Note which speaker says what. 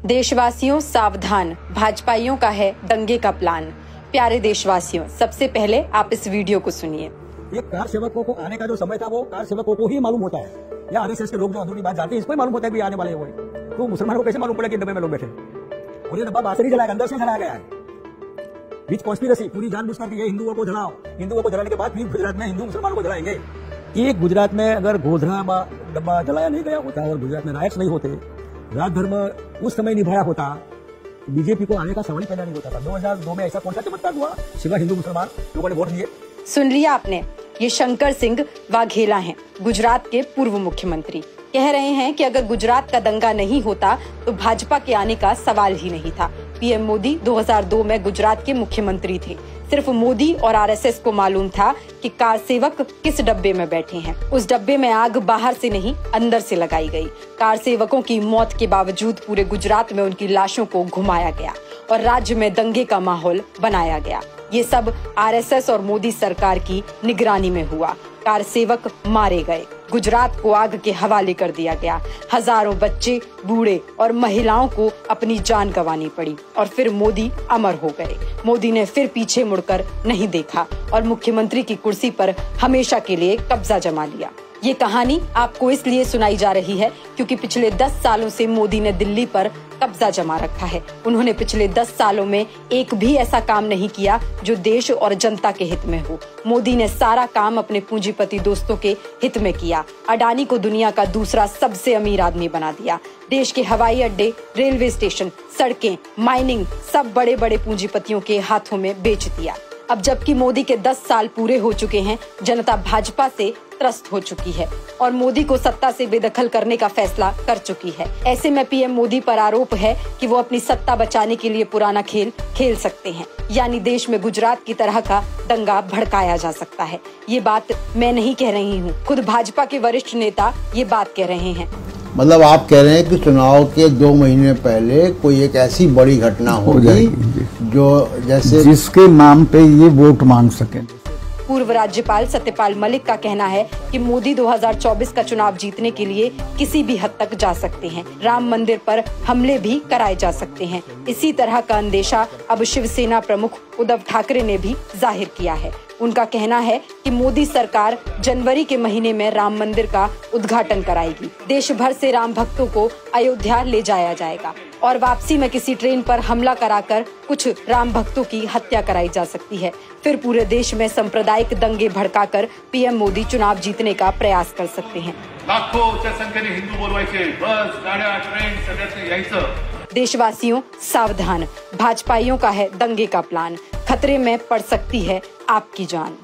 Speaker 1: देशवासियों सावधान, भाजपाइयों का है दंगे का प्लान। प्यारे देशवासियों, सबसे पहले आप इस वीडियो को सुनिए।
Speaker 2: ये कार सेवकों को आने का जो समय था वो कार सेवकों को ही मालूम होता है, या आरएसएस के लोग जो अधूरी बात जानते हैं इसको ही मालूम होता है कि आने वाले हैं वो। तो मुसलमानों को कैसे मालूम पड़ा कि डब्बे में लोग बैठे? और ये डब्बा बाहर से नहीं जलाया, अंदर से जलाया गया है। बीच कॉन्स्पिरेसी पूरी जानबूझ करके ये हिंदुओं को जलाओ, हिंदुओं को जलाने के बाद फिर गुजरात में हिंदू मुसलमानों को जलाएंगे। ये गुजरात में अगर गोधरा डब्बा जलाया नहीं गया होता और गुजरात में राइट्स नहीं होते, राज धर्म उस समय निभाया होता, बीजेपी को आने का सवाल पैदा नहीं होता था। 2002 में ऐसा कौन सा चमत्कार हुआ? सिवा हिंदू मुसलमान लोगों ने वोट दिए।
Speaker 1: सुन लिया आपने, ये शंकर सिंह वाघेला हैं, गुजरात के पूर्व मुख्यमंत्री। कह रहे हैं कि अगर गुजरात का दंगा नहीं होता तो भाजपा के आने का सवाल ही नहीं था। पीएम मोदी 2002 में गुजरात के मुख्यमंत्री थे। सिर्फ मोदी और आरएसएस को मालूम था कि कार सेवक किस डब्बे में बैठे हैं। उस डब्बे में आग बाहर से नहीं, अंदर से लगाई गई। कार सेवकों की मौत के बावजूद पूरे गुजरात में उनकी लाशों को घुमाया गया और राज्य में दंगे का माहौल बनाया गया। ये सब आरएसएस और मोदी सरकार की निगरानी में हुआ। कार सेवक मारे गए, गुजरात को आग के हवाले कर दिया गया। हजारों बच्चे, बूढ़े और महिलाओं को अपनी जान गंवानी पड़ी और फिर मोदी अमर हो गए। मोदी ने फिर पीछे मुड़कर नहीं देखा और मुख्यमंत्री की कुर्सी पर हमेशा के लिए कब्जा जमा लिया। ये कहानी आपको इसलिए सुनाई जा रही है क्योंकि पिछले 10 सालों से मोदी ने दिल्ली पर कब्जा जमा रखा है। उन्होंने पिछले 10 सालों में एक भी ऐसा काम नहीं किया जो देश और जनता के हित में हो। मोदी ने सारा काम अपने पूंजीपति दोस्तों के हित में किया। अडानी को दुनिया का दूसरा सबसे अमीर आदमी बना दिया। देश के हवाई अड्डे, रेलवे स्टेशन, सड़कें, माइनिंग सब बड़े बड़े पूंजीपतियों के हाथों में बेच दिया। अब जबकि मोदी के 10 साल पूरे हो चुके हैं, जनता भाजपा से त्रस्त हो चुकी है और मोदी को सत्ता से बेदखल करने का फैसला कर चुकी है। ऐसे में पीएम मोदी पर आरोप है कि वो अपनी सत्ता बचाने के लिए पुराना खेल खेल सकते हैं, यानी देश में गुजरात की तरह का दंगा भड़काया जा सकता है। ये बात मैं नहीं कह रही हूँ, खुद भाजपा के वरिष्ठ नेता ये बात कह रहे हैं।
Speaker 3: मतलब आप कह रहे हैं कि चुनाव के 2 महीने पहले कोई एक ऐसी बड़ी घटना होगी जो जैसे
Speaker 4: जिसके नाम पे ये वोट मांग सके।
Speaker 1: पूर्व राज्यपाल सत्यपाल मलिक का कहना है कि मोदी 2024 का चुनाव जीतने के लिए किसी भी हद तक जा सकते हैं। राम मंदिर पर हमले भी कराए जा सकते हैं। इसी तरह का अंदेशा अब शिवसेना प्रमुख उद्धव ठाकरे ने भी जाहिर किया है। उनका कहना है कि मोदी सरकार जनवरी के महीने में राम मंदिर का उद्घाटन कराएगी। देश भर से राम भक्तों को अयोध्या ले जाया जाएगा और वापसी में किसी ट्रेन पर हमला कराकर कुछ राम भक्तों की हत्या कराई जा सकती है। फिर पूरे देश में सांप्रदायिक दंगे भड़काकर पीएम मोदी चुनाव जीतने का प्रयास कर सकते हैं।
Speaker 5: लाखोंच्या संख्येने हिंदू बोलवायचे, बस, गाड्या, ट्रेन सगळ्यांनी यायचं।
Speaker 1: देशवासियों सावधान, भाजपाइयों का है दंगे का प्लान। खतरे में पड़ सकती है आपकी जान।